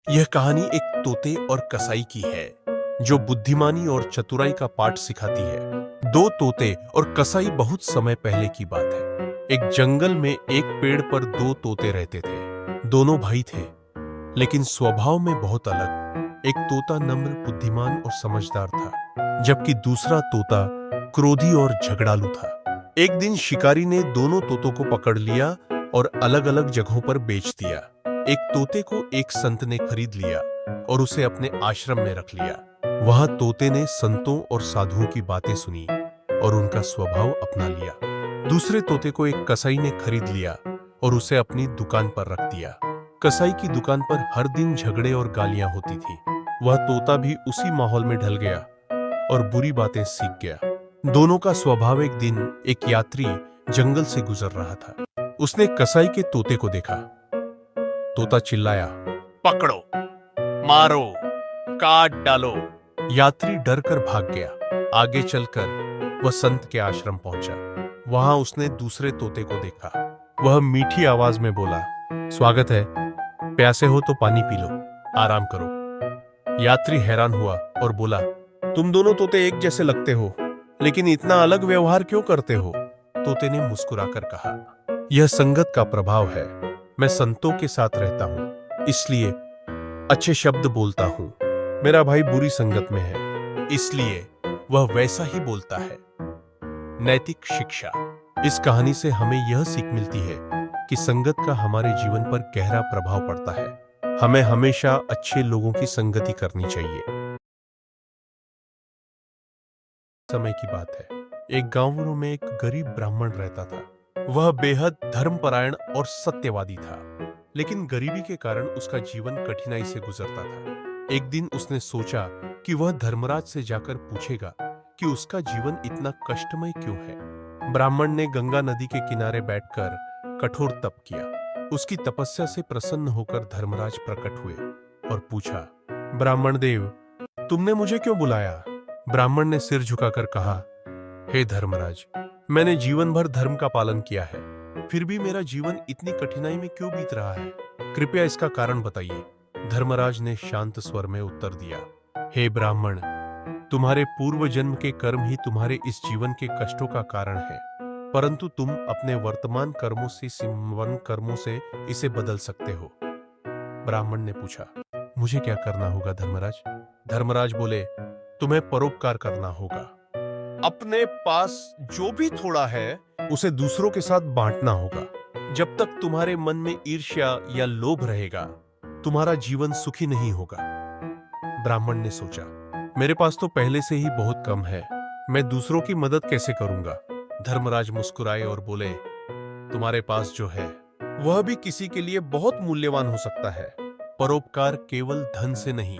यह कहानी एक तोते और कसाई की है जो बुद्धिमानी और चतुराई का पाठ सिखाती है। दो तोते और कसाई बहुत समय पहले की बात है। एक जंगल में एक पेड़ पर दो तोते रहते थे। दोनों भाई थे, लेकिन स्वभाव में बहुत अलग। एक तोता नम्र, बुद्धिमान और समझदार था, जबकि दूसरा तोता क्रोधी और झगड़ालू था। एक दिन शिकारी ने दोनों तोतों को पकड़ लिया और अलग अलग जगहों पर बेच दिया। एक तोते को एक संत ने खरीद लिया और उसे अपने आश्रम में रख लिया। वहां तोते ने संतों और साधुओं की बातें सुनी और उनका स्वभाव अपना लिया। दूसरे तोते को एक कसाई ने खरीद लिया और उसे अपनी दुकान पर रख दिया। कसाई की दुकान पर हर दिन झगड़े और गालियां होती थी। वह तोता भी उसी माहौल में ढल गया और बुरी बातें सीख गया। दोनों का स्वभाव। एक दिन एक यात्री जंगल से गुजर रहा था। उसने कसाई के तोते को देखा। तोता चिल्लाया, पकड़ो, मारो, काट डालो। यात्री डर कर भाग गया। आगे चलकर वह संत के आश्रम पहुंचा। वहां उसने दूसरे तोते को देखा। वह मीठी आवाज में बोला, स्वागत है, प्यासे हो तो पानी पी लो, आराम करो। यात्री हैरान हुआ और बोला, तुम दोनों तोते एक जैसे लगते हो, लेकिन इतना अलग व्यवहार क्यों करते हो? तोते ने मुस्कुराकर कहा, यह संगत का प्रभाव है। मैं संतों के साथ रहता हूं, इसलिए अच्छे शब्द बोलता हूं। मेरा भाई बुरी संगत में है, इसलिए वह वैसा ही बोलता है। नैतिक शिक्षा। इस कहानी से हमें यह सीख मिलती है कि संगत का हमारे जीवन पर गहरा प्रभाव पड़ता है। हमें हमेशा अच्छे लोगों की संगति करनी चाहिए। समय की बात है, एक गांव में एक गरीब ब्राह्मण रहता था। वह बेहद धर्मपरायण और सत्यवादी था, लेकिन गरीबी के कारण उसका जीवन कठिनाई से गुजरता था। एक दिन उसने सोचा कि वह धर्मराज से जाकर पूछेगा कि उसका जीवन इतना कष्टमय क्यों है। ब्राह्मण ने गंगा नदी के किनारे बैठकर कठोर तप किया। उसकी तपस्या से प्रसन्न होकर धर्मराज प्रकट हुए और पूछा, ब्राह्मण देव, तुमने मुझे क्यों बुलाया? ब्राह्मण ने सिर झुकाकर कहा, हे धर्मराज, मैंने जीवन भर धर्म का पालन किया है, फिर भी मेरा जीवन इतनी कठिनाई में क्यों बीत रहा है? कृपया इसका कारण बताइए। धर्मराज ने शांत स्वर में उत्तर दिया, हे ब्राह्मण, तुम्हारे पूर्व जन्म के कर्म ही तुम्हारे इस जीवन के कष्टों का कारण है, परंतु तुम अपने वर्तमान कर्मों से सिमवन कर्मों से इसे बदल सकते हो। ब्राह्मण ने पूछा, मुझे क्या करना होगा धर्मराज? धर्मराज बोले, तुम्हें परोपकार करना होगा। अपने पास जो भी थोड़ा है उसे दूसरों के साथ बांटना होगा। जब तक तुम्हारे मन में ईर्ष्या या लोभ रहेगा, तुम्हारा जीवन सुखी नहीं होगा। ब्राह्मण ने सोचा, मेरे पास तो पहले से ही बहुत कम है, मैं दूसरों की मदद कैसे करूंगा? धर्मराज मुस्कुराए और बोले, तुम्हारे पास जो है वह भी किसी के लिए बहुत मूल्यवान हो सकता है। परोपकार केवल धन से नहीं,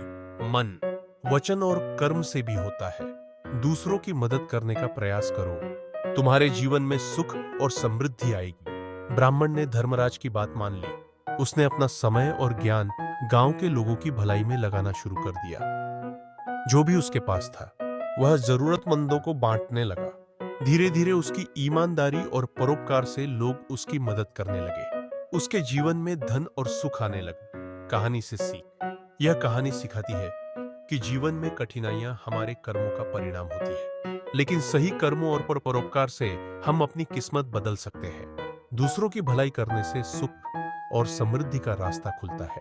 मन, वचन और कर्म से भी होता है। दूसरों की मदद करने का प्रयास करो, तुम्हारे जीवन में सुख और समृद्धि आएगी। ब्राह्मण ने धर्मराज की बात मान ली। उसने अपना समय और ज्ञान गांव के लोगों की भलाई में लगाना शुरू कर दिया। जो भी उसके पास था, वह जरूरतमंदों को बांटने लगा। धीरे धीरे उसकी ईमानदारी और परोपकार से लोग उसकी मदद करने लगे। उसके जीवन में धन और सुख आने लगा। कहानी से सीख। यह कहानी सिखाती है कि जीवन में कठिनाइयां हमारे कर्मों का परिणाम होती है, लेकिन सही कर्मों और परोपकार से हम अपनी किस्मत बदल सकते हैं। दूसरों की भलाई करने से सुख और समृद्धि का रास्ता खुलता है।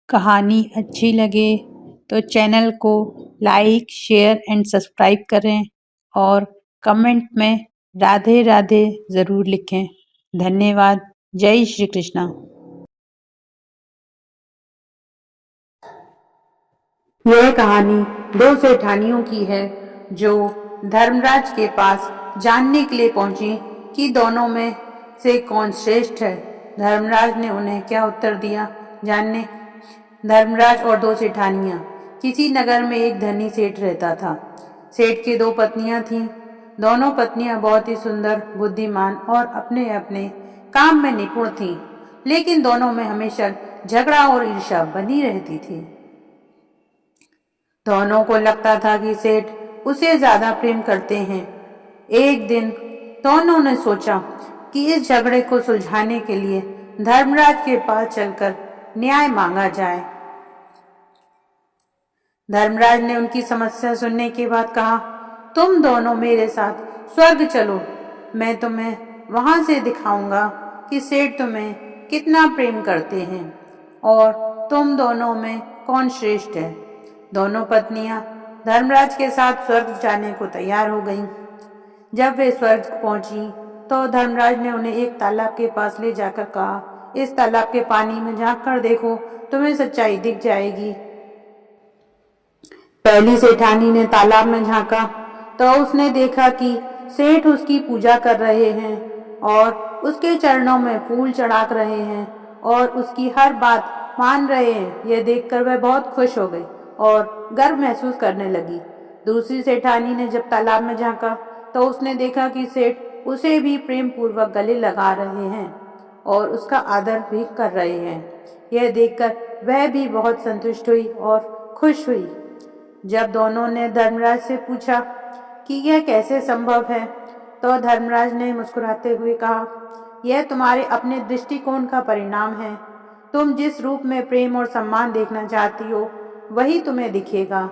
कहानी अच्छी लगे तो चैनल को लाइक, शेयर एंड सब्सक्राइब करें और कमेंट में राधे राधे ज़रूर लिखें। धन्यवाद। जय श्री कृष्णा। यह कहानी दो सेठानियों की है जो धर्मराज के पास जानने के लिए पहुंची कि दोनों में से कौन श्रेष्ठ है। धर्मराज ने उन्हें क्या उत्तर दिया, जानने। धर्मराज और दो सेठानियां। किसी नगर में एक धनी सेठ रहता था। सेठ की दो पत्नियां थीं। दोनों पत्नियां बहुत ही सुंदर, बुद्धिमान और अपने अपने काम में निपुण थीं, लेकिन दोनों में हमेशा झगड़ा और ईर्ष्या बनी रहती थी। दोनों को लगता था कि सेठ उसे ज्यादा प्रेम करते हैं। एक दिन दोनों ने सोचा कि इस झगड़े को सुलझाने के लिए धर्मराज के पास चलकर न्याय मांगा जाए। धर्मराज ने उनकी समस्या सुनने के बाद कहा, तुम दोनों मेरे साथ स्वर्ग चलो, मैं तुम्हें वहां से दिखाऊंगा कि सेठ तुम्हें कितना प्रेम करते हैं और तुम दोनों में कौन श्रेष्ठ है। दोनों पत्नियां धर्मराज के साथ स्वर्ग जाने को तैयार हो गईं। जब वे स्वर्ग पहुंची तो धर्मराज ने उन्हें एक तालाब के पास ले जाकर कहा, इस तालाब के पानी में झांक कर देखो, तुम्हें सच्चाई दिख जाएगी। पहली सेठानी ने तालाब में झांका तो उसने देखा कि सेठ उसकी पूजा कर रहे हैं और उसके चरणों में फूल चढ़ा रहे हैं और उसकी हर बात मान रहे हैं। यह देखकर वह बहुत खुश हो गई और गर्व महसूस करने लगी। दूसरी सेठानी ने जब तालाब में झांका तो उसने देखा कि सेठ उसे भी प्रेम पूर्वक गले लगा रहे हैं और उसका आदर भी कर रहे हैं। यह देखकर वह भी बहुत संतुष्ट हुई और खुश हुई। जब दोनों ने धर्मराज से पूछा कि यह कैसे संभव है, तो धर्मराज ने मुस्कुराते हुए कहा, यह तुम्हारे अपने दृष्टिकोण का परिणाम है। तुम जिस रूप में प्रेम और सम्मान देखना चाहती हो वही तुम्हें दिखेगा।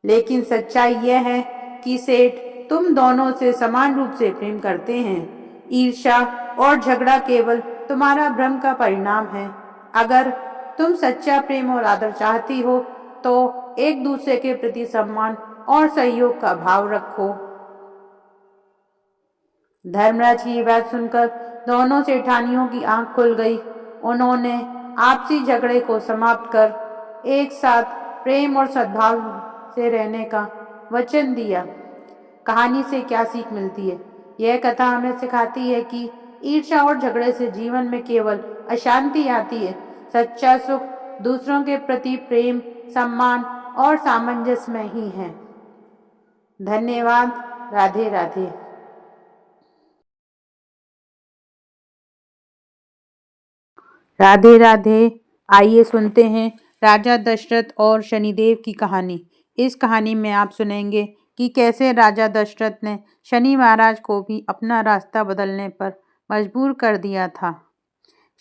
लेकिन सच्चाई यह है कि सेठ तुम दोनों से समान रूप से प्रेम करते हैं। ईर्ष्या और झगड़ा केवल तुम्हारा भ्रम का परिणाम है। अगर तुम सच्चा प्रेम और आदर चाहती हो तो एक दूसरे के प्रति सम्मान और सहयोग का भाव रखो। धर्मराज की बात सुनकर दोनों सेठानियों की आंख खुल गई। उन्होंने आपसी झगड़े को समाप्त कर एक साथ प्रेम और सद्भाव से रहने का वचन दिया। कहानी से क्या सीख मिलती है? यह कथा हमें सिखाती है कि ईर्ष्या और झगड़े से जीवन में केवल अशांति आती है। सच्चा सुख दूसरों के प्रति प्रेम, सम्मान और सामंजस्य में ही है। धन्यवाद। राधे राधे। राधे राधे। आइए सुनते हैं राजा दशरथ और शनिदेव की कहानी। इस कहानी में आप सुनेंगे कि कैसे राजा दशरथ ने शनि महाराज को भी अपना रास्ता बदलने पर मजबूर कर दिया था।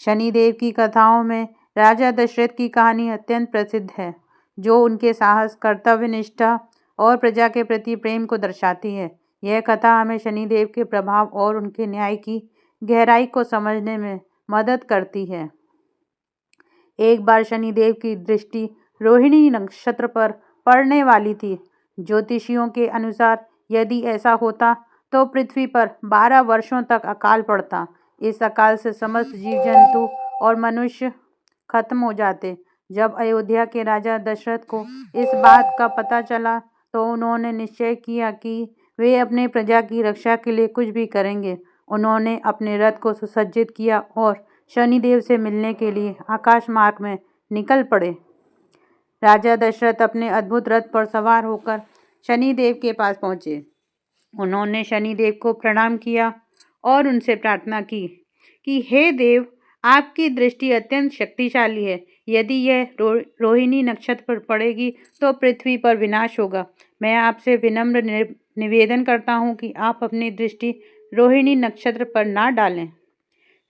शनिदेव की कथाओं में राजा दशरथ की कहानी अत्यंत प्रसिद्ध है, जो उनके साहस, कर्तव्य निष्ठा और प्रजा के प्रति प्रेम को दर्शाती है। यह कथा हमें शनिदेव के प्रभाव और उनके न्याय की गहराई को समझने में मदद करती है। एक बार शनिदेव की दृष्टि रोहिणी नक्षत्र पर पड़ने वाली थी। ज्योतिषियों के अनुसार यदि ऐसा होता तो पृथ्वी पर 12 वर्षों तक अकाल पड़ता। इस अकाल से समस्त जीव जंतु और मनुष्य खत्म हो जाते। जब अयोध्या के राजा दशरथ को इस बात का पता चला तो उन्होंने निश्चय किया कि वे अपने प्रजा की रक्षा के लिए कुछ भी करेंगे। उन्होंने अपने रथ को सुसज्जित किया और शनिदेव से मिलने के लिए आकाश मार्ग में निकल पड़े। राजा दशरथ अपने अद्भुत रथ पर सवार होकर शनिदेव के पास पहुंचे। उन्होंने शनिदेव को प्रणाम किया और उनसे प्रार्थना की कि हे देव, आपकी दृष्टि अत्यंत शक्तिशाली है। यदि यह रोहिणी नक्षत्र पर पड़ेगी तो पृथ्वी पर विनाश होगा। मैं आपसे विनम्र निवेदन करता हूँ कि आप अपनी दृष्टि रोहिणी नक्षत्र पर ना डालें।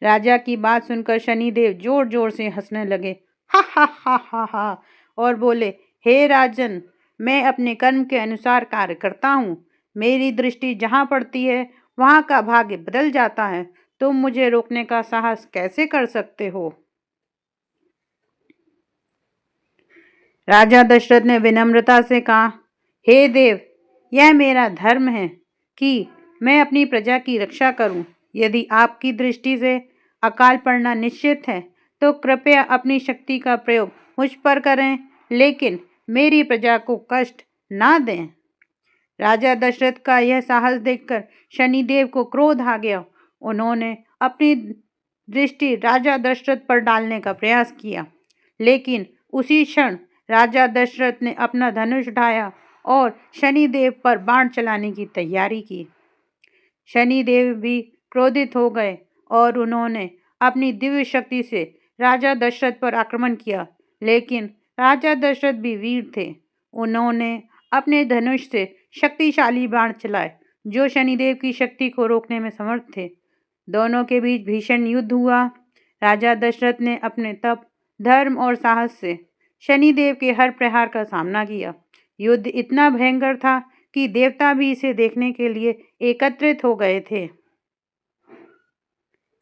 राजा की बात सुनकर शनिदेव जोर जोर से हंसने लगे, हा हा हा हा हा, और बोले, हे राजन, मैं अपने कर्म के अनुसार कार्य करता हूँ। मेरी दृष्टि जहाँ पड़ती है वहाँ का भाग्य बदल जाता है। तुम मुझे रोकने का साहस कैसे कर सकते हो? राजा दशरथ ने विनम्रता से कहा, हे देव, यह मेरा धर्म है कि मैं अपनी प्रजा की रक्षा करूं। यदि आपकी दृष्टि से अकाल पड़ना निश्चित है तो कृपया अपनी शक्ति का प्रयोग मुझ पर करें, लेकिन मेरी प्रजा को कष्ट ना दें। राजा दशरथ का यह साहस देखकर शनिदेव को क्रोध आ गया। उन्होंने अपनी दृष्टि राजा दशरथ पर डालने का प्रयास किया, लेकिन उसी क्षण राजा दशरथ ने अपना धनुष उठाया और शनिदेव पर बाण चलाने की तैयारी की। शनिदेव भी क्रोधित हो गए और उन्होंने अपनी दिव्य शक्ति से राजा दशरथ पर आक्रमण किया, लेकिन राजा दशरथ भी वीर थे। उन्होंने अपने धनुष से शक्तिशाली बाण चलाए जो शनिदेव की शक्ति को रोकने में समर्थ थे। दोनों के बीच भीषण युद्ध हुआ। राजा दशरथ ने अपने तप, धर्म और साहस से शनिदेव के हर प्रहार का सामना किया। युद्ध इतना भयंकर था कि देवता भी इसे देखने के लिए एकत्रित हो गए थे।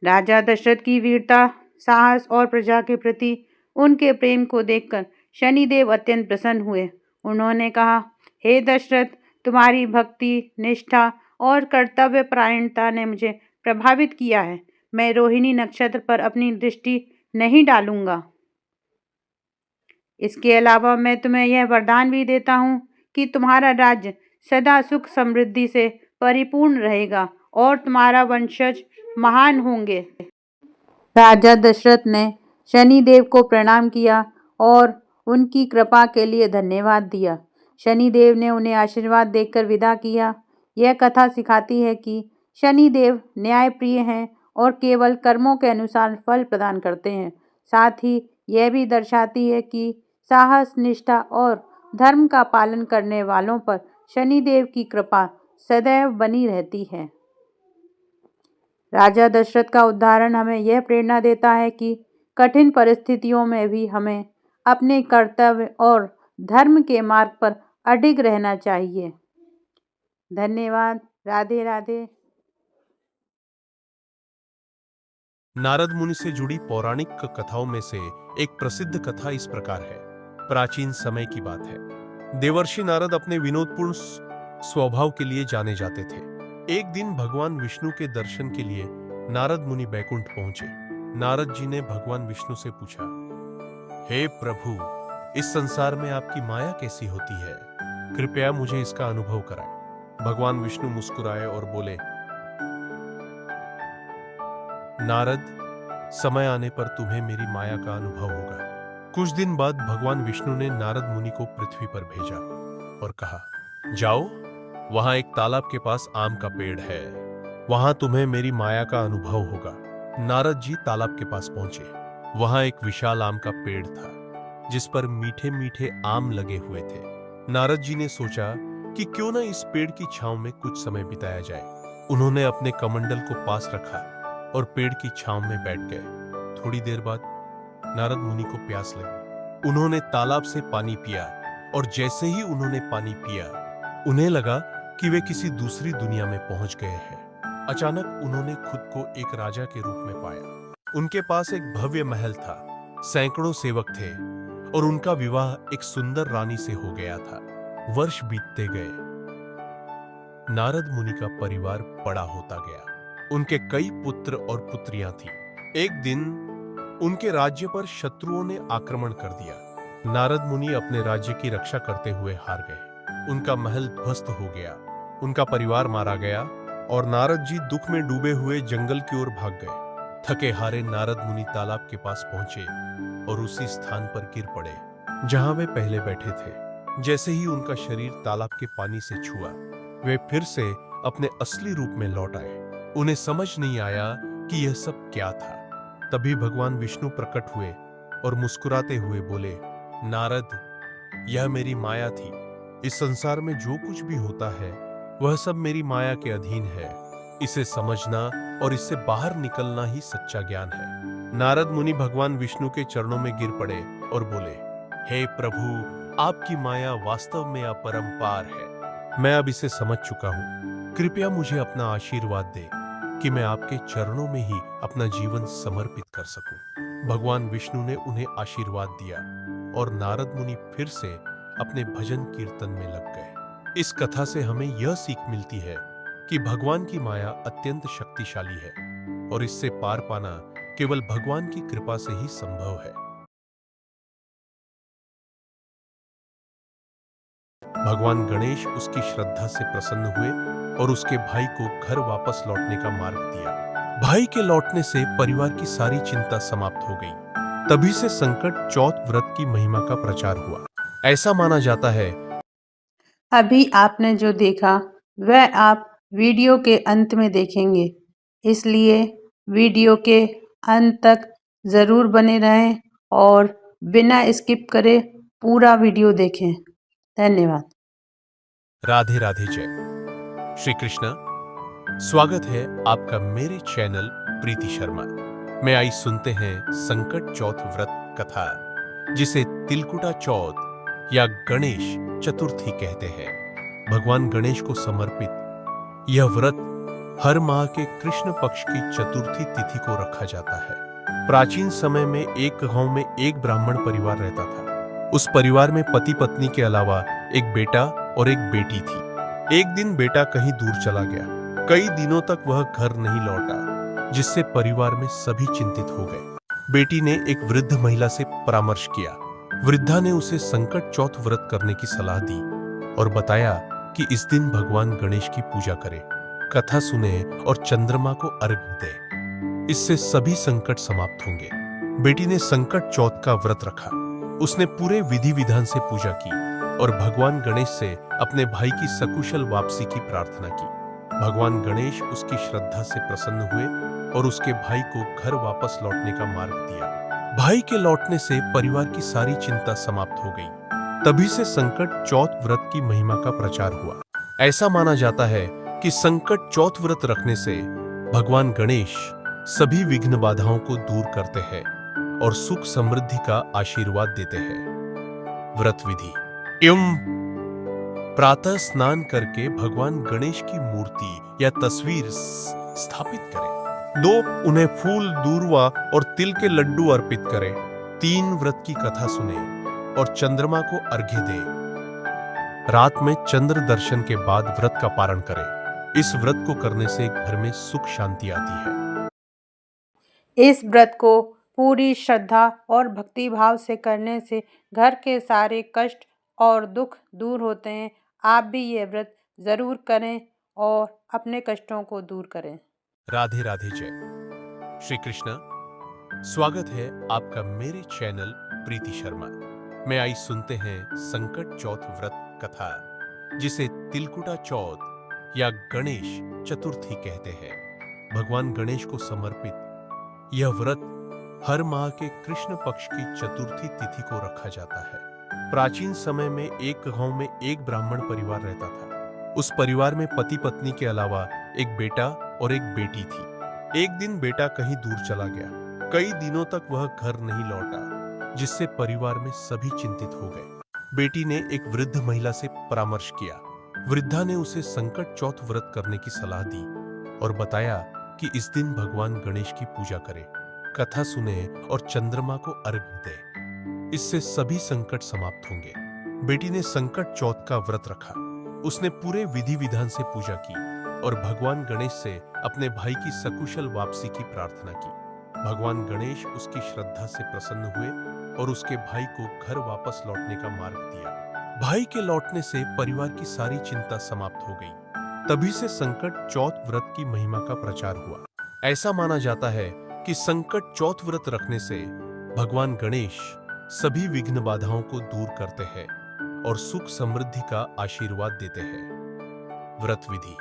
राजा दशरथ की वीरता, साहस और प्रजा के प्रति उनके प्रेम को देखकर शनिदेव अत्यंत प्रसन्न हुए। उन्होंने कहा, हे दशरथ, तुम्हारी भक्ति, निष्ठा और कर्तव्य परायणता ने मुझे प्रभावित किया है। मैं रोहिणी नक्षत्र पर अपनी दृष्टि नहीं डालूंगा। इसके अलावा मैं तुम्हें यह वरदान भी देता हूँ कि तुम्हारा राज्य सदा सुख समृद्धि से परिपूर्ण रहेगा और तुम्हारा वंशज महान होंगे। राजा दशरथ ने शनिदेव को प्रणाम किया और उनकी कृपा के लिए धन्यवाद दिया। शनिदेव ने उन्हें आशीर्वाद देकर विदा किया। यह कथा सिखाती है कि शनिदेव न्यायप्रिय हैं और केवल कर्मों के अनुसार फल प्रदान करते हैं। साथ ही यह भी दर्शाती है कि साहस, निष्ठा और धर्म का पालन करने वालों पर शनिदेव की कृपा सदैव बनी रहती है। राजा दशरथ का उदाहरण हमें यह प्रेरणा देता है कि कठिन परिस्थितियों में भी हमें अपने कर्तव्य और धर्म के मार्ग पर अडिग रहना चाहिए। धन्यवाद। राधे राधे। नारद मुनि से जुड़ी पौराणिक कथाओं में से एक प्रसिद्ध कथा इस प्रकार है। प्राचीन समय की बात है। देवर्षि नारद अपने विनोदपूर्ण स्वभाव के लिए जाने जाते थे। एक दिन भगवान विष्णु के दर्शन के लिए नारद मुनि बैकुंठ पहुंचे। नारद जी ने भगवान विष्णु से पूछा, हे प्रभु, इस संसार में आपकी माया कैसी होती है? कृपया मुझे इसका अनुभव कराएं। भगवान विष्णु मुस्कुराए और बोले, नारद, समय आने पर तुम्हें मेरी माया का अनुभव होगा। कुछ दिन बाद भगवान विष्णु ने नारद मुनि को पृथ्वी पर भेजा और कहा, जाओ, वहां एक तालाब के पास आम का पेड़ है, वहां तुम्हें मेरी माया का अनुभव होगा। नारद जी तालाब के पास पहुंचे। वहां एक विशाल आम का पेड़ था जिस पर मीठे मीठे आम लगे हुए थे। नारद जी ने सोचा कि क्यों न इस पेड़ की छांव में कुछ समय बिताया जाए। उन्होंने अपने कमंडल को पास रखा और पेड़ की छांव में बैठ गए। थोड़ी देर बाद नारद मुनि को प्यास लगी। उन्होंने तालाब से पानी पिया और जैसे ही उन्होंने पानी पिया, उन्हें लगा कि वे किसी दूसरी दुनिया में पहुंच गए हैं। अचानक उन्होंने खुद को एक राजा के रूप में पाया। उनके पास एक भव्य महल था, सैकड़ों सेवक थे और उनका विवाह एक सुंदर रानी से हो गया था। वर्ष बीतते गए। नारद मुनि का परिवार बड़ा होता गया। उनके कई पुत्र और पुत्रियां थीं। एक दिन उनके राज्य पर शत्रुओं ने आक्रमण कर दिया। नारद मुनि अपने राज्य की रक्षा करते हुए हार गए। उनका महल ध्वस्त हो गया, उनका परिवार मारा गया और नारद जी दुख में डूबे हुए जंगल की ओर भाग गए। थके हारे नारद मुनि तालाब के पास पहुंचे और उसी स्थान पर गिर पड़े जहां वे पहले बैठे थे। जैसे ही उनका शरीर तालाब के पानी से छुआ, वे फिर से अपने असली रूप में लौट आए। उन्हें समझ नहीं आया कि यह सब क्या था। तभी भगवान विष्णु प्रकट हुए और मुस्कुराते हुए बोले, नारद, यह मेरी माया थी। इस संसार में जो कुछ भी होता है वह सब मेरी माया के अधीन है। इसे समझना और इससे बाहर निकलना ही सच्चा ज्ञान है। नारद मुनि भगवान विष्णु के चरणों में गिर पड़े और बोले, हे प्रभु, आपकी माया वास्तव में अपरंपार है। मैं अब इसे समझ चुका हूँ। कृपया मुझे अपना आशीर्वाद दे कि मैं आपके चरणों में ही अपना जीवन समर्पित कर सकूं। भगवान विष्णु ने उन्हें आशीर्वाद दिया और नारद मुनि फिर से अपने भजन कीर्तन में लग गए। इस कथा से हमें यह सीख मिलती है कि भगवान की माया अत्यंत शक्तिशाली है और इससे पार पाना केवल भगवान की कृपा से ही संभव है। भगवान गणेश उसकी श्रद्धा से प्रसन्न हुए और उसके भाई को घर वापस लौटने का मार्ग दिया। भाई के लौटने से परिवार की सारी चिंता समाप्त हो गई। तभी से संकट चौथ व्रत की महिमा का प्रचार हुआ। ऐसा माना जाता है। अभी आपने जो देखा वह आप वीडियो के अंत में देखेंगे, इसलिए वीडियो के अंत तक ज़रूर बने रहें और बिना स्किप करे पूरा वीडियो देखें। धन्यवाद। राधे राधे। जय श्री कृष्ण। स्वागत है आपका मेरे चैनल प्रीति शर्मा। में आई सुनते हैं संकट चौथ व्रत कथा, जिसे तिलकुटा चौथ या गणेश चतुर्थी कहते हैं। भगवान गणेश को समर्पित यह व्रत हर माह के कृष्ण पक्ष की चतुर्थी तिथि को रखा जाता है। प्राचीन समय में एक गांव में एक ब्राह्मण परिवार रहता था। उस परिवार में पति पत्नी के अलावा एक बेटा और एक बेटी थी। एक दिन बेटा कहीं दूर चला गया। कई दिनों तक वह घर नहीं लौटा, जिससे परिवार में सभी चिंतित हो गए। बेटी ने एक वृद्ध महिला से परामर्श किया। वृद्धा ने उसे संकट चौथ व्रत करने की सलाह दी और बताया कि इस दिन भगवान गणेश की पूजा करें, कथा सुने और चंद्रमा को अर्घ्य दे। इससे सभी संकट समाप्त होंगे। बेटी ने संकट चौथ का व्रत रखा। उसने पूरे विधि विधान से पूजा की और भगवान गणेश से अपने भाई की सकुशल वापसी की प्रार्थना की। भगवान गणेश उसकी श्रद्धा से प्रसन्न हुए और उसके भाई को घर वापस लौटने का मार्ग दिया। भाई के लौटने से परिवार की सारी चिंता समाप्त हो गई। तभी से संकट चौथ व्रत की महिमा का प्रचार हुआ। ऐसा माना जाता है कि संकट चौथ व्रत रखने से भगवान गणेश सभी विघ्न बाधाओं को दूर करते हैं और सुख समृद्धि का आशीर्वाद देते हैं। व्रत विधि। प्रातः स्नान करके भगवान गणेश की मूर्ति या तस्वीर स्थापित करें। 2 उन्हें फूल, दूर्वा और तिल के लड्डू अर्पित करें। 3 व्रत की कथा सुने और चंद्रमा को अर्घ्य दें। रात में चंद्र दर्शन के बाद व्रत का पारण करें। इस व्रत को करने से घर में सुख शांति आती है। इस व्रत को पूरी श्रद्धा और भक्ति भाव से करने से घर के सारे कष्ट और दुख दूर होते हैं। आप भी ये व्रत जरूर करें और अपने कष्टों को दूर करें। राधे राधे जय श्री कृष्ण। स्वागत है आपका मेरे चैनल प्रीति शर्मा में। आई सुनते हैं संकट चौथ व्रत कथा, जिसे तिलकुटा चौथ या गणेश चतुर्थी कहते हैं। भगवान गणेश को समर्पित यह व्रत हर माह के कृष्ण पक्ष की चतुर्थी तिथि को रखा जाता है। प्राचीन समय में एक गांव में एक ब्राह्मण परिवार रहता था। उस परिवार में पति पत्नी के अलावा एक बेटा और एक बेटी थी। एक दिन बेटा कहीं दूर चला गया। कई दिनों तक वह घर नहीं लौटा, जिससे परिवार में सभी चिंतित हो गए। बेटी ने एक वृद्ध महिला से परामर्श किया। वृद्धा ने उसे संकट चौथ व्रत करने की सलाह दी और बताया कि इस दिन भगवान गणेश की पूजा करें, कथा सुने और चंद्रमा को अर्घ्य दे। इससे सभी संकट समाप्त होंगे। बेटी ने संकट चौथ का व्रत रखा। उसने पूरे विधि विधान से पूजा की और भगवान गणेश से अपने भाई की सकुशल वापसी की प्रार्थना की। भगवान गणेश उसकी श्रद्धा से प्रसन्न हुए और उसके भाई को घर वापस लौटने का मार्ग दिया। भाई के लौटने से परिवार की सारी चिंता समाप्त हो गई। तभी से संकट चौथ व्रत की महिमा का प्रचार हुआ। ऐसा माना जाता है कि संकट चौथ व्रत रखने से भगवान गणेश सभी विघ्न बाधाओं को दूर करते हैं और सुख समृद्धि का आशीर्वाद देते हैं। व्रत विधि।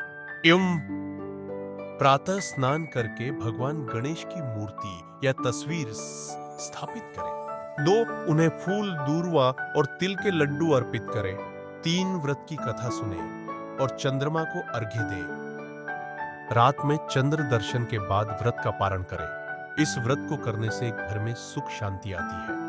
प्रातः स्नान करके भगवान गणेश की मूर्ति या तस्वीर स्थापित करें। 2 उन्हें फूल, दूर्वा और तिल के लड्डू अर्पित करें। 3 व्रत की कथा सुने और चंद्रमा को अर्घ्य दें। रात में चंद्र दर्शन के बाद व्रत का पारण करें। इस व्रत को करने से घर में सुख शांति आती है।